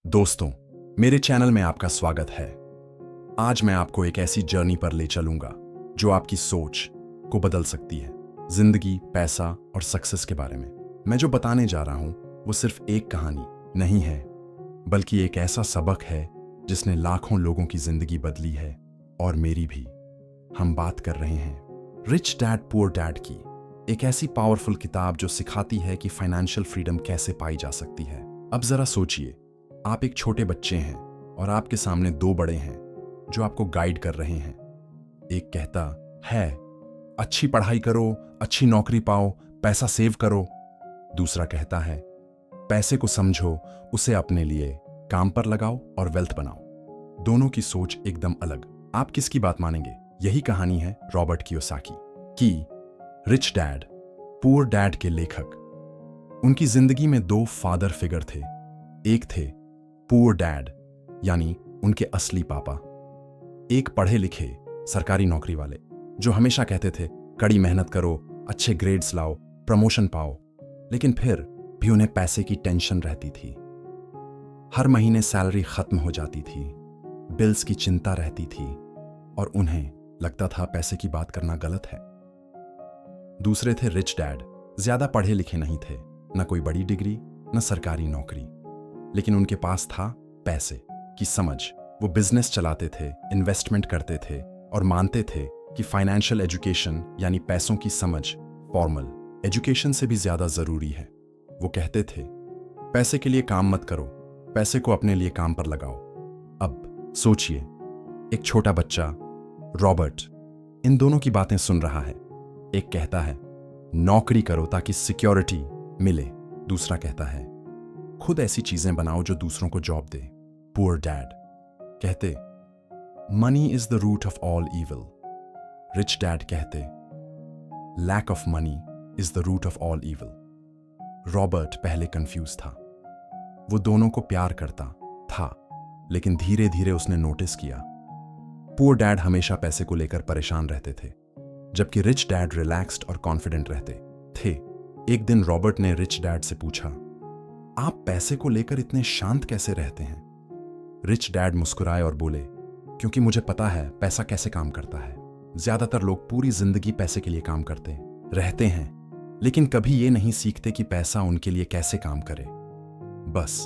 दोस्तों, मेरे चैनल में आपका स्वागत है। आज मैं आपको एक ऐसी जर्नी पर ले चलूंगा जो आपकी सोच को बदल सकती है, जिंदगी, पैसा और सक्सेस के बारे में। मैं जो बताने जा रहा हूं वो सिर्फ एक कहानी नहीं है, बल्कि एक ऐसा सबक है जिसने लाखों लोगों की जिंदगी बदली है और मेरी भी। हम बात कर रहे हैं रिच डैड पुअर डैड की, एक ऐसी पावरफुल किताब जो सिखाती है कि फाइनेंशियल फ्रीडम कैसे पाई जा सकती है। अब जरा सोचिए, आप एक छोटे बच्चे हैं और आपके सामने दो बड़े हैं जो आपको गाइड कर रहे हैं। एक कहता है, अच्छी पढ़ाई करो, अच्छी नौकरी पाओ, पैसा सेव करो। दूसरा कहता है, पैसे को समझो, उसे अपने लिए काम पर लगाओ और वेल्थ बनाओ। दोनों की सोच एकदम अलग। आप किसकी बात मानेंगे? यही कहानी है रॉबर्ट कियोसाकी की, रिच डैड पुअर डैड के लेखक। उनकी जिंदगी में दो फादर फिगर थे। एक थे पुअर डैड, यानी उनके असली पापा, एक पढ़े लिखे सरकारी नौकरी वाले जो हमेशा कहते थे कड़ी मेहनत करो, अच्छे ग्रेड्स लाओ, प्रमोशन पाओ। लेकिन फिर भी उन्हें पैसे की टेंशन रहती थी। हर महीने सैलरी खत्म हो जाती थी, बिल्स की चिंता रहती थी और उन्हें लगता था पैसे की बात करना गलत है। दूसरे थे रिच डैड। ज्यादा पढ़े लिखे नहीं थे, न कोई बड़ी डिग्री न सरकारी नौकरी, लेकिन उनके पास था पैसे की समझ। वो बिजनेस चलाते थे, इन्वेस्टमेंट करते थे और मानते थे कि फाइनेंशियल एजुकेशन यानी पैसों की समझ फॉर्मल एजुकेशन से भी ज्यादा जरूरी है। वो कहते थे, पैसे के लिए काम मत करो, पैसे को अपने लिए काम पर लगाओ। अब सोचिए, एक छोटा बच्चा रॉबर्ट इन दोनों की बातें सुन रहा है। एक कहता है, नौकरी करो ताकि सिक्योरिटी मिले। दूसरा कहता है, खुद ऐसी चीजें बनाओ जो दूसरों को जॉब दे। पुअर डैड कहते, money is the root of all evil. Rich dad कहते, lack of money is the root of all evil. Robert पहले कंफ्यूज था। वो दोनों को प्यार करता था, लेकिन धीरे धीरे उसने नोटिस किया पुअर डैड हमेशा पैसे को लेकर परेशान रहते थे, जबकि रिच डैड रिलैक्स्ड और कॉन्फिडेंट रहते थे। एक दिन रॉबर्ट ने रिच डैड से पूछा, आप पैसे को लेकर इतने शांत कैसे रहते हैं? रिच डैड मुस्कुराए और बोले, क्योंकि मुझे पता है पैसा कैसे काम करता है। ज्यादातर लोग पूरी जिंदगी पैसे के लिए काम करते रहते हैं, लेकिन कभी ये नहीं सीखते कि पैसा उनके लिए कैसे काम करे। बस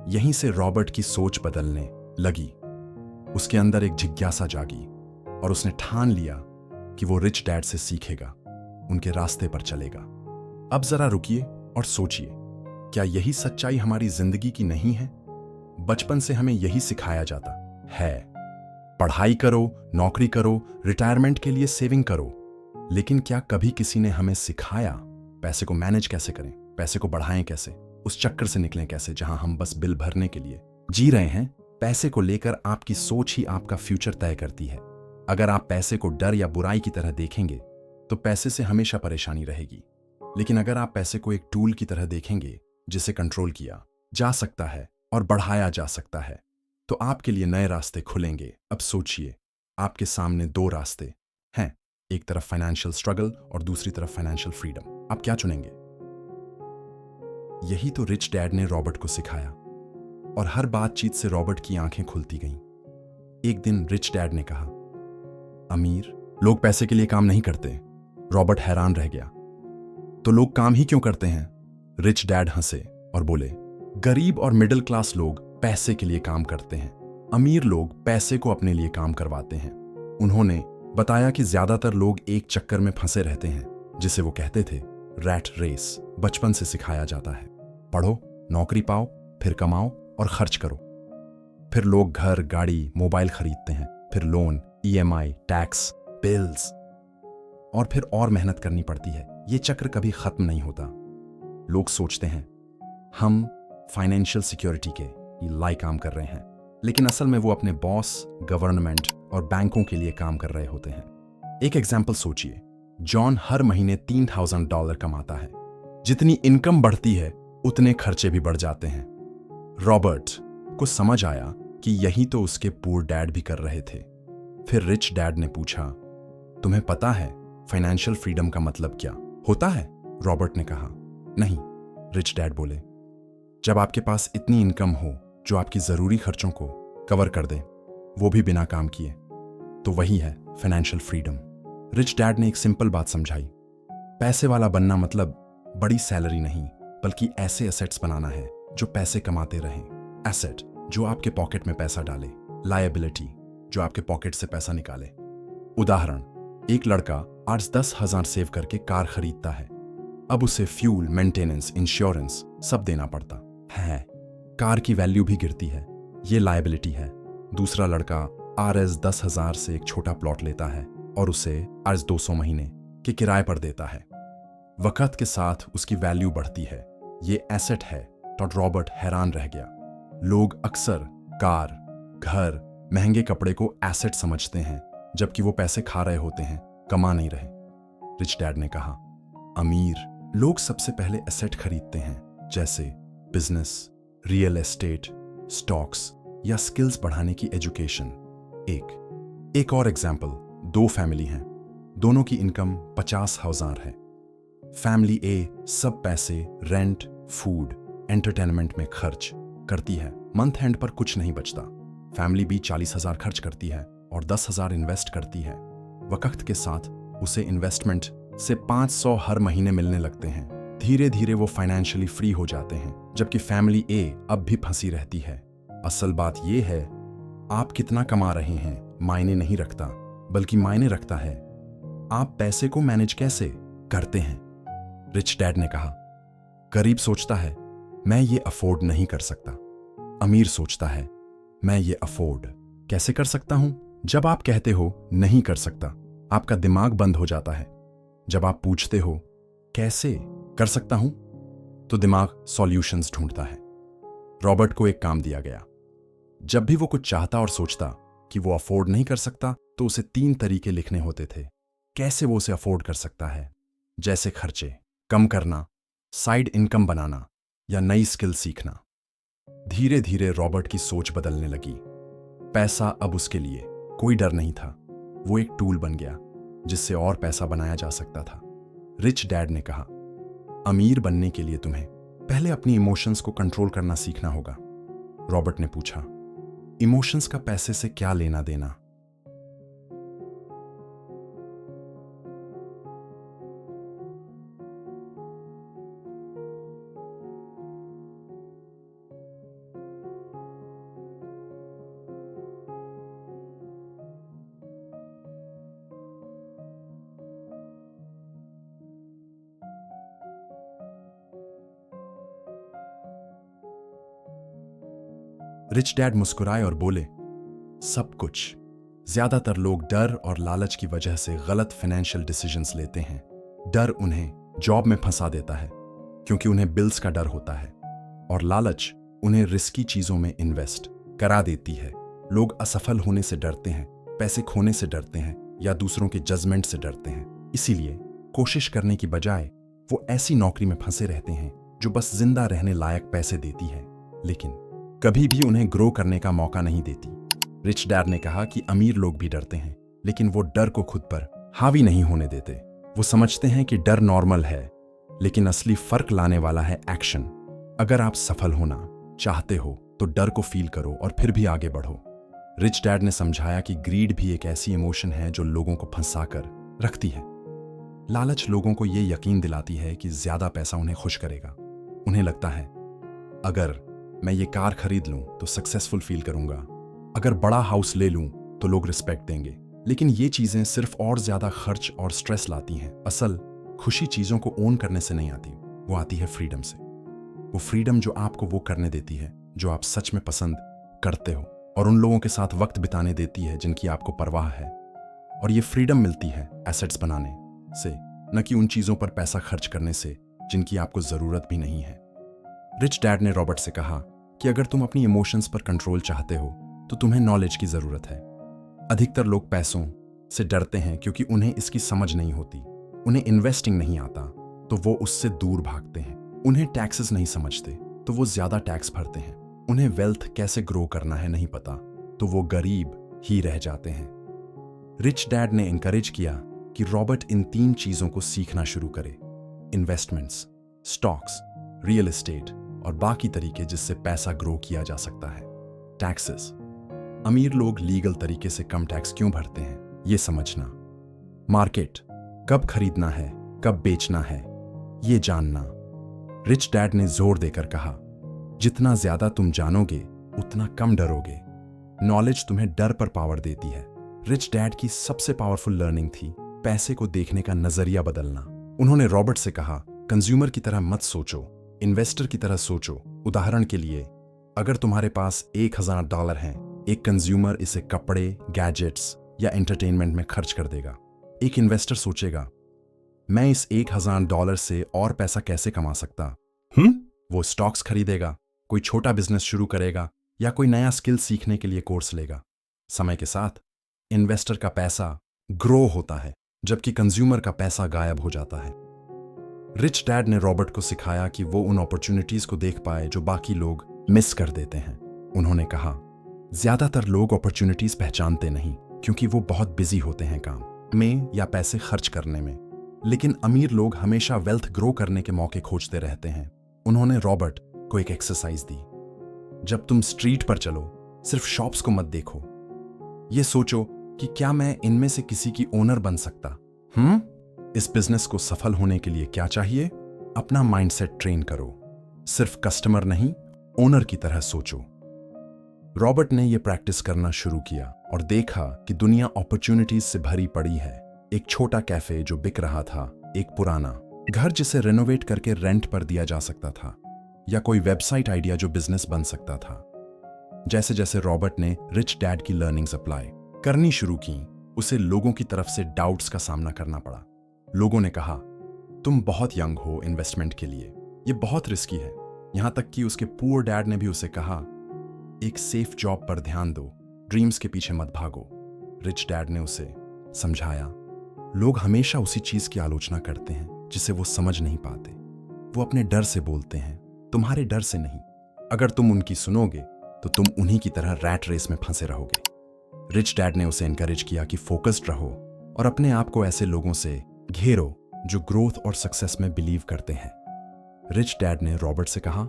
यहीं से रॉबर्ट की सोच बदलने लगी। उसके अंदर एक जिज्ञासा जागी और उसने ठान लिया कि वो रिच डैड से सीखेगा, उनके रास्ते पर चलेगा। अब जरा रुकिए और सोचिए, क्या यही सच्चाई हमारी जिंदगी की नहीं है? बचपन से हमें यही सिखाया जाता है, पढ़ाई करो, नौकरी करो, रिटायरमेंट के लिए सेविंग करो। लेकिन क्या कभी किसी ने हमें सिखाया पैसे को मैनेज कैसे करें, पैसे को बढ़ाएं कैसे, उस चक्कर से निकलें कैसे जहां हम बस बिल भरने के लिए जी रहे हैं? पैसे को लेकर आपकी सोच ही आपका फ्यूचर तय करती है। अगर आप पैसे को डर या बुराई की तरह देखेंगे तो पैसे से हमेशा परेशानी रहेगी। लेकिन अगर आप पैसे को एक टूल की तरह देखेंगे जिसे कंट्रोल किया जा सकता है और बढ़ाया जा सकता है, तो आपके लिए नए रास्ते खुलेंगे। अब सोचिए, आपके सामने दो रास्ते हैं, एक तरफ फाइनेंशियल स्ट्रगल और दूसरी तरफ फाइनेंशियल फ्रीडम। आप क्या चुनेंगे? यही तो रिच डैड ने रॉबर्ट को सिखाया और हर बातचीत से रॉबर्ट की आंखें खुलती गईं। एक दिन रिच डैड ने कहा, अमीर लोग पैसे के लिए काम नहीं करते। रॉबर्ट हैरान रह गया, तो लोग काम ही क्यों करते हैं? रिच डैड हंसे और बोले, गरीब और मिडिल क्लास लोग पैसे के लिए काम करते हैं, अमीर लोग पैसे को अपने लिए काम करवाते हैं। उन्होंने बताया कि ज्यादातर लोग एक चक्कर में फंसे रहते हैं जिसे वो कहते थे रैट रेस। बचपन से सिखाया जाता है, पढ़ो, नौकरी पाओ, फिर कमाओ और खर्च करो। फिर लोग घर, गाड़ी, मोबाइल खरीदते हैं, फिर लोन, ईएमआई, टैक्स, बिल्स, और फिर और मेहनत करनी पड़ती है। ये चक्र कभी खत्म नहीं होता। लोग सोचते हैं हम फाइनेंशियल सिक्योरिटी के लिए काम कर रहे हैं, लेकिन असल में वो अपने बॉस, गवर्नमेंट और बैंकों के लिए काम कर रहे होते हैं। एक एग्जाम्पल सोचिए, जॉन हर महीने $3000 कमाता है। जितनी इनकम बढ़ती है उतने खर्चे भी बढ़ जाते हैं। रॉबर्ट को समझ आया कि यही तो उसके पुअर डैड भी कर रहे थे। फिर रिच डैड ने पूछा, तुम्हें पता है फाइनेंशियल फ्रीडम का मतलब क्या होता है? रॉबर्ट ने कहा, नहीं। रिच डैड बोले, जब आपके पास इतनी इनकम हो जो आपकी ज़रूरी खर्चों को कवर कर दे, वो भी बिना काम किए। तो वही है फाइनेंशियल फ्रीडम। रिच डैड ने एक सिंपल बात समझाई। पैसे वाला बनना मतलब बड़ी सैलरी नहीं, बल्कि ऐसे एसेट्स बनाना है जो पैसे कमाते रहें। एसेट जो आपके पॉकेट में पैसा डाले, लायबिलिटी जो आपके पॉकेट से पैसा निकाले। उदाहरण, एक लड़का आज 10,000 सेव करके कार खरीदता है। अब उसे फ्यूल, मेंटेनेंस, इंश्योरेंस सब देना पड़ता है। कार की वैल्यू भी गिरती है, ये लायबिलिटी है। दूसरा लड़का आज 10,000 से एक छोटा प्लॉट लेता है और उसे आज 200 महीने के किराए पर देता है। वक्त के साथ उसकी वैल्यू बढ़ती है, ये एसेट है। तो रॉबर्ट हैरान रह गया। लोग अक्सर कार, घर, महंगे कपड़े को एसेट समझते हैं, जबकि वो पैसे खा रहे होते हैं, कमा नहीं रहे। रिच डैड ने कहा, अमीर लोग सबसे पहले एसेट खरीदते हैं, जैसे बिजनेस, रियल एस्टेट, स्टॉक्स या स्किल्स बढ़ाने की एजुकेशन। एक और एग्जाम्पल, दो फैमिली हैं, दोनों की इनकम 50,000 है। फैमिली ए सब पैसे रेंट, फूड, एंटरटेनमेंट में खर्च करती है, मंथ एंड पर कुछ नहीं बचता। फैमिली बी 40,000 खर्च करती है और 10,000 इन्वेस्ट करती है। वक्त के साथ उसे इन्वेस्टमेंट से 500 हर महीने मिलने लगते हैं। धीरे धीरे वो फाइनेंशियली फ्री हो जाते हैं, जबकि फैमिली ए अब भी फंसी रहती है। असल बात यह है, आप कितना कमा रहे हैं मायने नहीं रखता, बल्कि मायने रखता है आप पैसे को मैनेज कैसे करते हैं। रिच डैड ने कहा, गरीब सोचता है मैं ये अफोर्ड नहीं कर सकता, अमीर सोचता है मैं ये अफोर्ड कैसे कर सकता हूं। जब आप कहते हो नहीं कर सकता, आपका दिमाग बंद हो जाता है। जब आप पूछते हो कैसे कर सकता हूं, तो दिमाग सॉल्यूशंस ढूंढता है। रॉबर्ट को एक काम दिया गया। जब भी वो कुछ चाहता और सोचता कि वो अफोर्ड नहीं कर सकता, तो उसे 3 तरीके लिखने होते थे कैसे वो उसे अफोर्ड कर सकता है, जैसे खर्चे कम करना, साइड इनकम बनाना या नई स्किल सीखना। धीरे धीरे रॉबर्ट की सोच बदलने लगी। पैसा अब उसके लिए कोई डर नहीं था, वो एक टूल बन गया जिससे और पैसा बनाया जा सकता था। रिच डैड ने कहा, अमीर बनने के लिए तुम्हें पहले अपनी इमोशंस को कंट्रोल करना सीखना होगा। रॉबर्ट ने पूछा, इमोशंस का पैसे से क्या लेना देना? रिच डैड मुस्कुराए और बोले, सब कुछ। ज्यादातर लोग डर और लालच की वजह से गलत फाइनेंशियल डिसीजंस लेते हैं। डर उन्हें जॉब में फंसा देता है क्योंकि उन्हें बिल्स का डर होता है, और लालच उन्हें रिस्की चीजों में इन्वेस्ट करा देती है। लोग असफल होने से डरते हैं, पैसे खोने से डरते हैं या दूसरों के जजमेंट से डरते हैं। इसीलिए कोशिश करने की बजाय वो ऐसी नौकरी में फंसे रहते हैं जो बस जिंदा रहने लायक पैसे देती है, लेकिन कभी भी उन्हें ग्रो करने का मौका नहीं देती। रिच डैड ने कहा कि अमीर लोग भी डरते हैं, लेकिन वो डर को खुद पर हावी नहीं होने देते। वो समझते हैं कि डर नॉर्मल है, लेकिन असली फर्क लाने वाला है एक्शन। अगर आप सफल होना चाहते हो तो डर को फील करो और फिर भी आगे बढ़ो। रिच डैड ने समझाया कि ग्रीड भी एक ऐसी इमोशन है जो लोगों को फंसा कर रखती है। लालच लोगों को ये यकीन दिलाती है कि ज्यादा पैसा उन्हें खुश करेगा। उन्हें लगता है अगर मैं ये कार खरीद लूं तो सक्सेसफुल फील करूंगा, अगर बड़ा हाउस ले लूं तो लोग रिस्पेक्ट देंगे। लेकिन ये चीजें सिर्फ और ज्यादा खर्च और स्ट्रेस लाती हैं। असल खुशी चीजों को ओन करने से नहीं आती, वो आती है फ्रीडम से। वो फ्रीडम जो आपको वो करने देती है जो आप सच में पसंद करते हो, और उन लोगों के साथ वक्त बिताने देती है जिनकी आपको परवाह है। और ये फ्रीडम मिलती है एसेट्स बनाने से, न कि उन चीजों पर पैसा खर्च करने से जिनकी आपको जरूरत भी नहीं है। रिच डैड ने रॉबर्ट से कहा कि अगर तुम अपनी इमोशंस पर कंट्रोल चाहते हो तो तुम्हें नॉलेज की जरूरत है। अधिकतर लोग पैसों से डरते हैं क्योंकि उन्हें इसकी समझ नहीं होती। उन्हें इन्वेस्टिंग नहीं आता तो वो उससे दूर भागते हैं। उन्हें टैक्सेस नहीं समझते तो वो ज्यादा टैक्स भरते हैं। उन्हें वेल्थ कैसे ग्रो करना है नहीं पता तो वो गरीब ही रह जाते हैं। रिच डैड ने इंकरेज किया कि रॉबर्ट इन 3 चीजों को सीखना शुरू करे, इन्वेस्टमेंट्स, स्टॉक्स, रियल एस्टेट और बाकी तरीके जिससे पैसा ग्रो किया जा सकता है। टैक्सेस। अमीर लोग लीगल तरीके से कम टैक्स क्यों भरते हैं, ये समझना। मार्केट, कब खरीदना है, कब बेचना है, ये जानना। रिच डैड ने जोर देकर कहा, जितना ज्यादा तुम जानोगे उतना कम डरोगे। नॉलेज तुम्हें डर पर पावर देती है। रिच डैड की सबसे पावरफुल लर्निंग थी पैसे को देखने का नजरिया बदलना। उन्होंने रॉबर्ट से कहा, कंज्यूमर की तरह मत सोचो, इन्वेस्टर की तरह सोचो। उदाहरण के लिए, अगर तुम्हारे पास $1000 हैं, एक कंज्यूमर इसे कपड़े, गैजेट्स या एंटरटेनमेंट में खर्च कर देगा। एक इन्वेस्टर सोचेगा, मैं इस $1000 से और पैसा कैसे कमा सकता। वो स्टॉक्स खरीदेगा, कोई छोटा बिजनेस शुरू करेगा या कोई नया स्किल सीखने के लिए कोर्स लेगा। समय के साथ इन्वेस्टर का पैसा ग्रो होता है, जबकि कंज्यूमर का पैसा गायब हो जाता है। रिच डैड ने रॉबर्ट को सिखाया कि वो उन अपॉर्चुनिटीज को देख पाए जो बाकी लोग मिस कर देते हैं। उन्होंने कहा, ज्यादातर लोग अपॉर्चुनिटीज पहचानते नहीं क्योंकि वो बहुत बिजी होते हैं काम में या पैसे खर्च करने में, लेकिन अमीर लोग हमेशा वेल्थ ग्रो करने के मौके खोजते रहते हैं। उन्होंने रॉबर्ट को एक एक्सरसाइज दी। जब तुम स्ट्रीट पर चलो, सिर्फ शॉप्स को मत देखो, ये सोचो कि क्या मैं इनमें से किसी की ओनर बन सकता। इस बिजनेस को सफल होने के लिए क्या चाहिए? अपना माइंडसेट ट्रेन करो। सिर्फ कस्टमर नहीं, ओनर की तरह सोचो। रॉबर्ट ने यह प्रैक्टिस करना शुरू किया और देखा कि दुनिया अपॉर्चुनिटीज से भरी पड़ी है। एक छोटा कैफे जो बिक रहा था, एक पुराना घर जिसे रेनोवेट करके रेंट पर दिया जा सकता था, या कोई वेबसाइट आइडिया जो बिजनेस बन सकता था। जैसे जैसे रॉबर्ट ने रिच डैड की लर्निंग्स अप्लाई करनी शुरू की, उसे लोगों की तरफ से डाउट्स का सामना करना पड़ा। लोगों ने कहा, तुम बहुत यंग हो इन्वेस्टमेंट के लिए, ये बहुत रिस्की है। यहां तक कि उसके पुअर डैड ने भी उसे कहा, एक सेफ जॉब पर ध्यान दो, ड्रीम्स के पीछे मत भागो। रिच डैड ने उसे समझाया, लोग हमेशा उसी चीज की आलोचना करते हैं जिसे वो समझ नहीं पाते। वो अपने डर से बोलते हैं, तुम्हारे डर से नहीं। अगर तुम उनकी सुनोगे तो तुम उन्हीं की तरह रैट रेस में फंसे रहोगे। रिच डैड ने उसे एनकरेज किया कि फोकस्ड रहो और अपने आप को ऐसे लोगों से घेरो जो ग्रोथ और सक्सेस में बिलीव करते हैं। रिच डैड ने रॉबर्ट से कहा,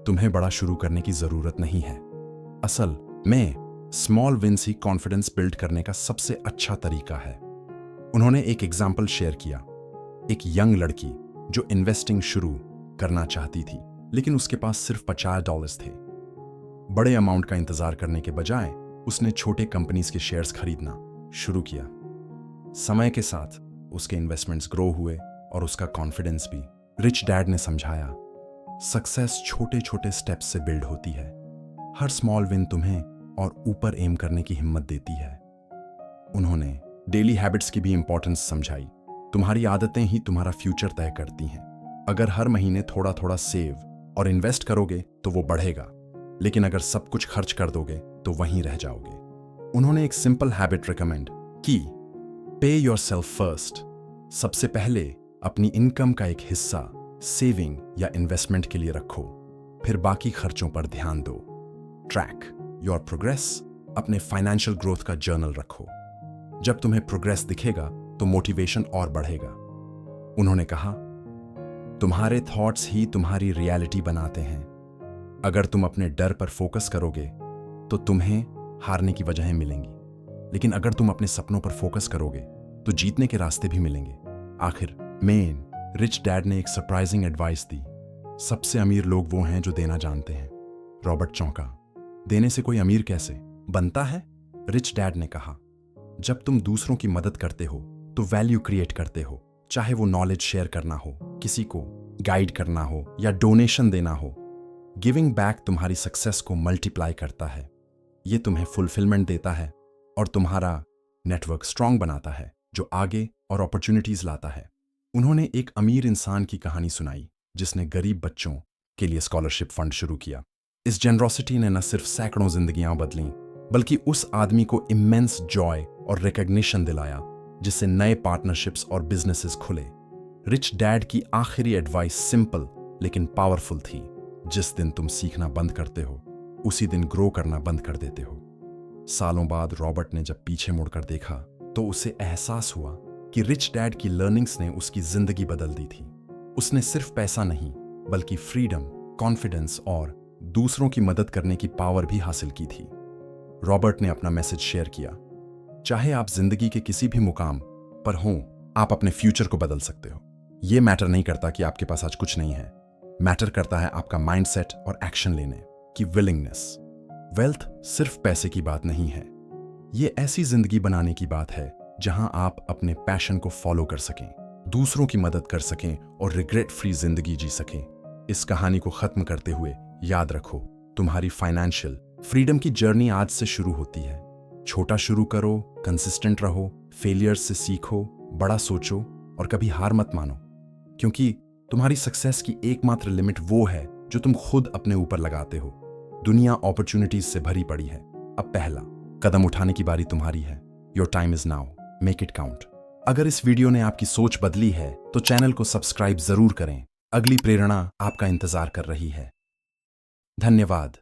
तुम्हें बड़ा शुरू करने की जरूरत नहीं है। असल में स्मॉल विंस ही कॉन्फिडेंस बिल्ड करने का सबसे अच्छा तरीका है। उन्होंने एक एग्जाम्पल शेयर किया। एक यंग लड़की जो इन्वेस्टिंग शुरू करना चाहती थी, लेकिन उसके पास सिर्फ $50 थे। बड़े अमाउंट का इंतजार करने के बजाय उसने छोटे कंपनीज के शेयर्स खरीदना शुरू किया। समय के साथ उसके इन्वेस्टमेंट्स ग्रो हुए और उसका कॉन्फिडेंस भी। रिच डैड ने समझाया, सक्सेस छोटे छोटे स्टेप्स से बिल्ड होती है। हर स्मॉल विन तुम्हें और ऊपर एम करने की हिम्मत देती है। उन्होंने डेली हैबिट्स की भी इंपॉर्टेंस समझाई। तुम्हारी आदतें ही तुम्हारा फ्यूचर तय करती हैं। अगर हर महीने थोड़ा थोड़ा सेव और इन्वेस्ट करोगे तो वो बढ़ेगा, लेकिन अगर सब कुछ खर्च कर दोगे तो वहीं रह जाओगे। उन्होंने एक सिंपल हैबिट रिकमेंड की, पे योरसेल्फ फर्स्ट। सबसे पहले अपनी इनकम का एक हिस्सा सेविंग या इन्वेस्टमेंट के लिए रखो, फिर बाकी खर्चों पर ध्यान दो। ट्रैक योर प्रोग्रेस, अपने फाइनेंशियल ग्रोथ का जर्नल रखो। जब तुम्हें प्रोग्रेस दिखेगा तो मोटिवेशन और बढ़ेगा। उन्होंने कहा, तुम्हारे थॉट्स ही तुम्हारी रियलिटी बनाते हैं। अगर तुम अपने डर पर फोकस करोगे तो तुम्हें हारने की वजहें मिलेंगी, लेकिन अगर तुम अपने सपनों पर फोकस करोगे तो जीतने के रास्ते भी मिलेंगे। आखिर में रिच डैड ने एक सरप्राइजिंग एडवाइस दी, सबसे अमीर लोग वो हैं जो देना जानते हैं। रॉबर्ट चौंका, देने से कोई अमीर कैसे बनता है? रिच डैड ने कहा, जब तुम दूसरों की मदद करते हो तो वैल्यू क्रिएट करते हो, चाहे वो नॉलेज शेयर करना हो, किसी को गाइड करना हो या डोनेशन देना हो। गिविंग बैक तुम्हारी सक्सेस को मल्टीप्लाई करता है। ये तुम्हें फुलफिलमेंट देता है और तुम्हारा नेटवर्क स्ट्रांग बनाता है जो आगे और अपॉर्चुनिटीज लाता है। उन्होंने एक अमीर इंसान की कहानी सुनाई जिसने गरीब बच्चों के लिए स्कॉलरशिप फंड शुरू किया। इस जेनरोसिटी ने न सिर्फ सैकड़ों जिंदगियां बदली, बल्कि उस आदमी को इमेंस जॉय और रिकॉग्निशन दिलाया, जिससे नए पार्टनरशिप्स और बिजनेसेस खुले। रिच डैड की आखिरी एडवाइस सिंपल लेकिन पावरफुल थी, जिस दिन तुम सीखना बंद करते हो उसी दिन ग्रो करना बंद कर देते हो। सालों बाद रॉबर्ट ने जब पीछे मुड़कर देखा तो उसे एहसास हुआ कि रिच डैड की लर्निंग्स ने उसकी जिंदगी बदल दी थी। उसने सिर्फ पैसा नहीं बल्कि फ्रीडम, कॉन्फिडेंस और दूसरों की मदद करने की पावर भी हासिल की थी। रॉबर्ट ने अपना मैसेज शेयर किया, चाहे आप जिंदगी के किसी भी मुकाम पर हों, आप अपने फ्यूचर को बदल सकते हो। यह मैटर नहीं करता कि आपके पास आज कुछ नहीं है, मैटर करता है आपका माइंडसेट और एक्शन लेने की विलिंगनेस। वेल्थ सिर्फ पैसे की बात नहीं है, ये ऐसी जिंदगी बनाने की बात है जहां आप अपने पैशन को फॉलो कर सकें, दूसरों की मदद कर सकें और रिग्रेट फ्री जिंदगी जी सकें। इस कहानी को खत्म करते हुए याद रखो, तुम्हारी फाइनेंशियल फ्रीडम की जर्नी आज से शुरू होती है। छोटा शुरू करो, कंसिस्टेंट रहो, फेलियर्स से सीखो, बड़ा सोचो और कभी हार मत मानो, क्योंकि तुम्हारी सक्सेस की एकमात्र लिमिट वो है जो तुम खुद अपने ऊपर लगाते हो। दुनिया अपॉर्चुनिटीज से भरी पड़ी है, अब पहला कदम उठाने की बारी तुम्हारी है। Your time is now, make it count. अगर इस वीडियो ने आपकी सोच बदली है तो चैनल को सब्सक्राइब जरूर करें। अगली प्रेरणा आपका इंतजार कर रही है। धन्यवाद।